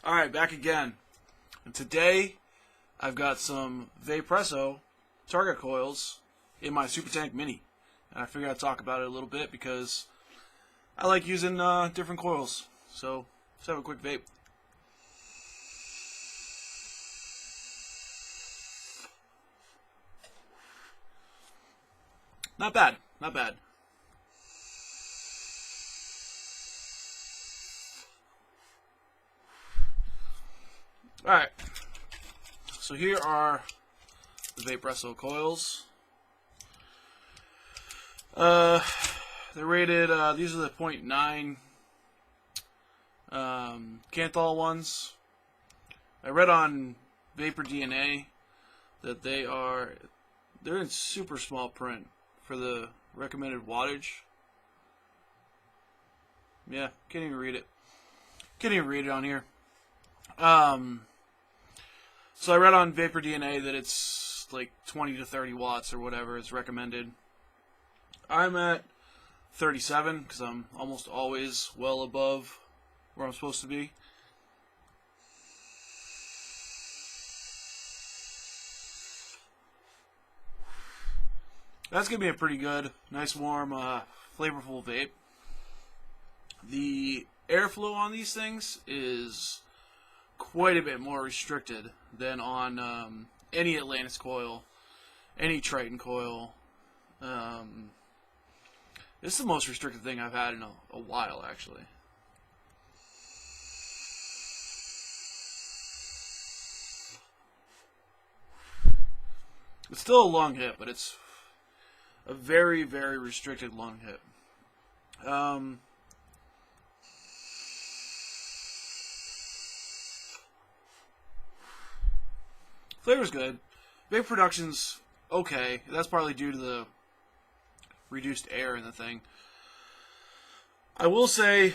Alright, back again. And today, I've got some Vaporesso target coils in my Spuertank Mini. And I figured I'd talk about it a little bit because I like using different coils. So, let's have a quick vape. Not bad, not bad. Alright, so here are the Vaporesso coils. They're rated, these are the 0.9 cCELL ones. I read on Vapor DNA that they're in super small print for the recommended wattage. Yeah, can't even read it. Can't even read it on here. So I read on Vapor DNA that it's like 20 to 30 watts or whatever is recommended. I'm at 37 because I'm almost always well above where I'm supposed to be. That's going to be a pretty good, nice, warm, flavorful vape. The airflow on these things is quite a bit more restricted than on any Atlantis coil, any Triton coil. This is the most restricted thing I've had in a while, actually. It's still a long hit, but it's a very, very restricted long hit. Flavor's good. Vape production's okay. That's partly due to the reduced air in the thing. I will say,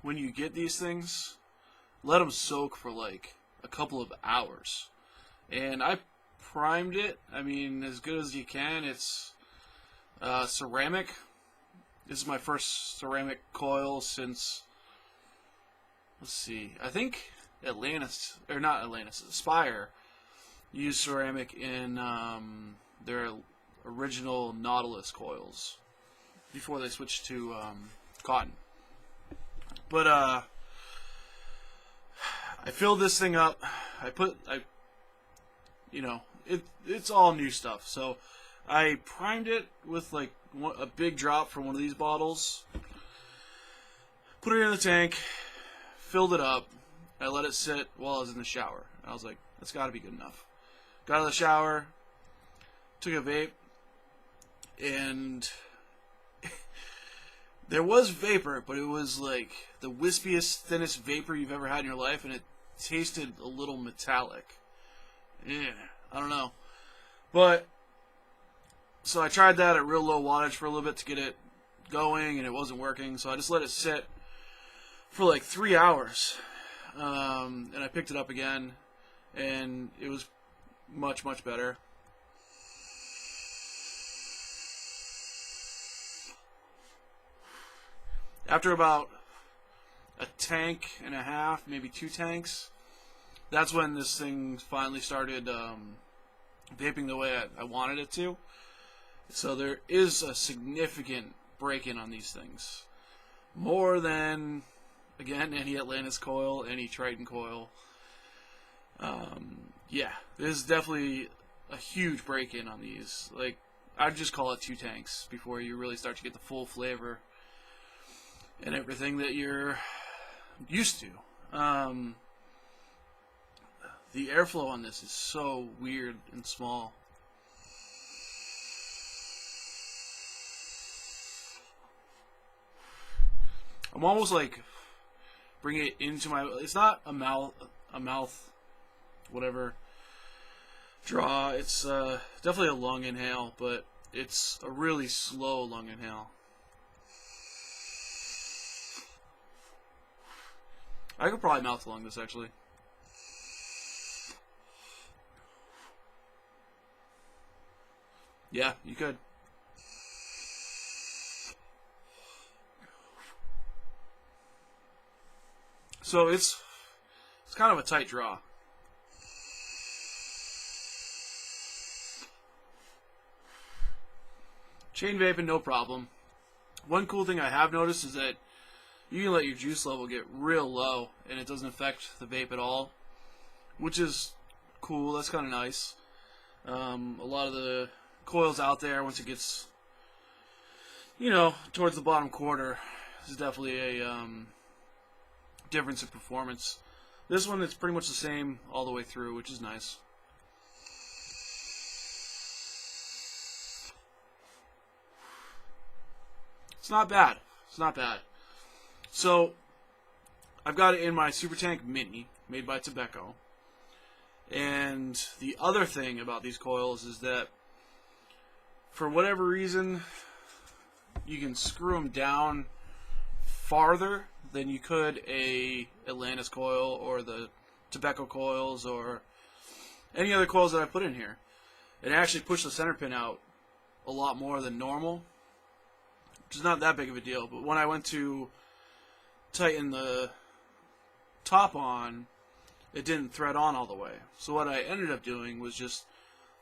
when you get these things, let them soak for like a couple of hours. And I primed it, I mean, as good as you can. It's ceramic. This is my first ceramic coil since, let's see, I think Spire used ceramic in their original Nautilus coils before they switched to cotton. But I filled this thing up. It's all new stuff. So I primed it with like a big drop from one of these bottles. Put it in the tank, filled it up. I let it sit while I was in the shower. I was like, that's got to be good enough. Got out of the shower, took a vape, and there was vapor, but it was like the wispiest, thinnest vapor you've ever had in your life, and it tasted a little metallic. Yeah, I don't know. But, so I tried that at real low wattage for a little bit to get it going, and it wasn't working, so I just let it sit for like 3 hours. And I picked it up again, and it was much, much better. After about a tank and a half, maybe 2 tanks, that's when this thing finally started vaping the way I wanted it to. So there is a significant break-in on these things. More than, again, any Atlantis coil, any Triton coil. Yeah, there's definitely a huge break-in on these. Like, I'd just call it 2 tanks before you really start to get the full flavor and everything that you're used to. The airflow on this is so weird and small. I'm almost like bringing it into my. It's not a mouth, whatever draw. It's definitely a lung inhale, but it's a really slow lung inhale. I could probably mouth lung this actually. Yeah, you could. So it's kind of a tight draw. Chain vaping, no problem. One cool thing I have noticed is that you can let your juice level get real low and it doesn't affect the vape at all, which is cool. That's kind of nice. A lot of the coils out there, once it gets, you know, towards the bottom quarter, is definitely a difference in performance. This one, it's pretty much the same all the way through, which is nice. It's not bad. It's not bad. So, I've got it in my Spuertank Mini, made by Tobeco. And the other thing about these coils is that, for whatever reason, you can screw them down farther than you could a Atlantis coil or the Tobeco coils or any other coils that I put in here. It actually pushed the center pin out a lot more than normal, which is not that big of a deal. But when I went to tighten the top on, it didn't thread on all the way. So what I ended up doing was just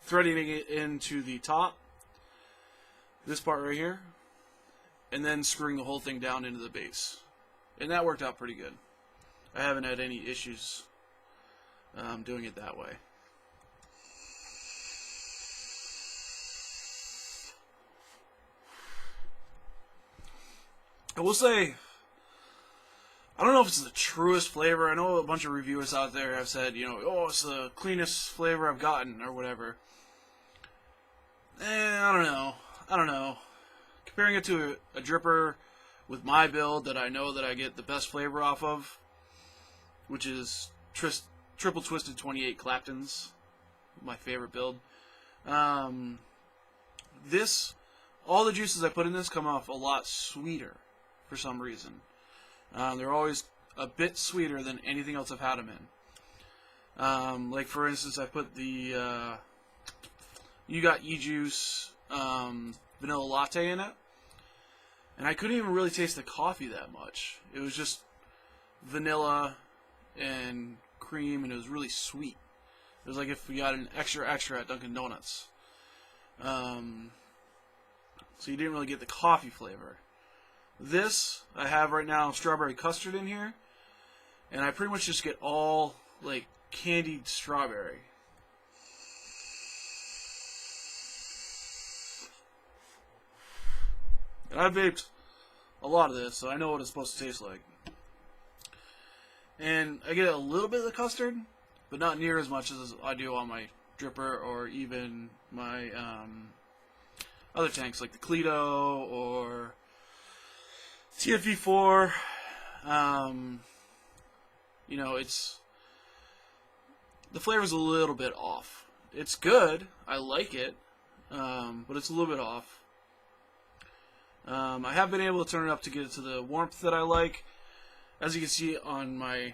threading it into the top, this part right here, and then screwing the whole thing down into the base. And that worked out pretty good. I haven't had any issues doing it that way. I will say, I don't know if it's the truest flavor. I know a bunch of reviewers out there have said, you know, oh, it's the cleanest flavor I've gotten, or whatever. I don't know. I don't know. Comparing it to a dripper with my build that I know that I get the best flavor off of, which is Triple Twisted 28 Claptons, my favorite build. All the juices I put in this come off a lot sweeter for some reason. They're always a bit sweeter than anything else I've had them in. Like for instance, I put the You Got E-Juice vanilla latte in it, and I couldn't even really taste the coffee that much. It was just vanilla and cream, and it was really sweet. It was like if we got an extra at Dunkin' Donuts. So you didn't really get the coffee flavor. This, I have right now strawberry custard in here, and I pretty much just get all, like, candied strawberry. And I've vaped a lot of this, so I know what it's supposed to taste like. And I get a little bit of the custard, but not near as much as I do on my dripper or even my other tanks, like the Clito or TFV4. You know, the flavor's a little bit off. It's good. I like it, but it's a little bit off. I have been able to turn it up to get it to the warmth that I like. As you can see on my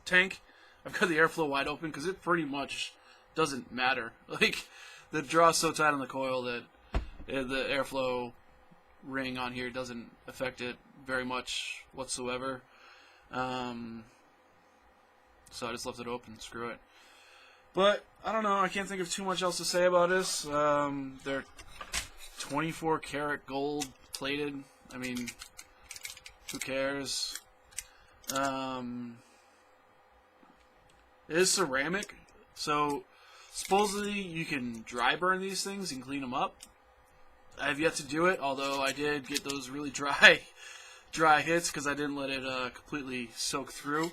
tank, I've got the airflow wide open because it pretty much doesn't matter. Like, the draw's so tight on the coil that the airflow ring on here doesn't affect it very much whatsoever. So I just left it open. Screw it. But I don't know. I can't think of too much else to say about this. They're 24 karat gold plated. I mean, who cares? It is ceramic, so supposedly you can dry burn these things and clean them up. I have yet to do it, although I did get those really dry hits because I didn't let it completely soak through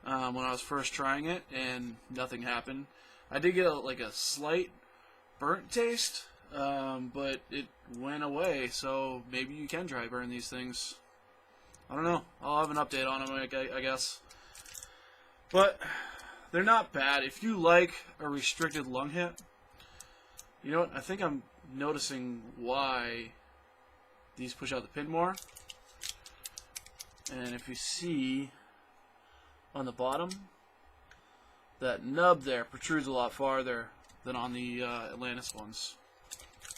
when I was first trying it, and nothing happened. I did get a slight burnt taste, but it went away, so maybe you can dry burn these things. I don't know. I'll have an update on them, I guess. But they're not bad. If you like a restricted lung hit, you know what? I think I'm noticing why these push out the pin more. And if you see on the bottom, that nub there protrudes a lot farther than on the Atlantis ones.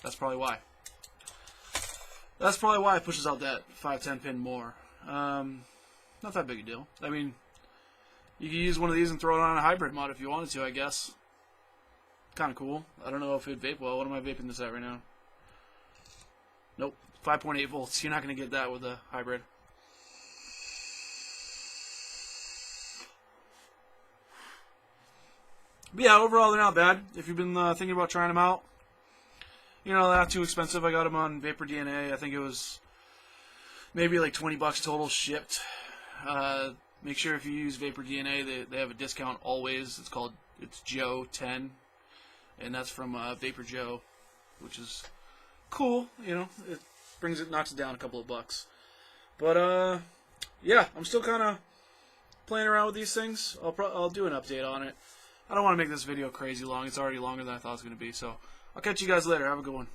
That's probably why. That's probably why it pushes out that 510 pin more. Not that big a deal. I mean, You can use one of these and throw it on a hybrid mod if you wanted to, I guess. Kind of cool. I don't know if it'd vape well. What am I vaping this at right now? Nope. 5.8 volts. You're not going to get that with a hybrid. But yeah, overall they're not bad. If you've been thinking about trying them out, you know, they're not too expensive. I got them on Vapor DNA. I think it was maybe like 20 bucks total shipped. Make sure if you use Vapor DNA, they have a discount always. It's Joe 10, and that's from Vapor Joe, which is cool. You know, knocks it down a couple of bucks. But yeah, I'm still kind of playing around with these things. I'll do an update on it. I don't want to make this video crazy long. It's already longer than I thought it was going to be. So I'll catch you guys later. Have a good one.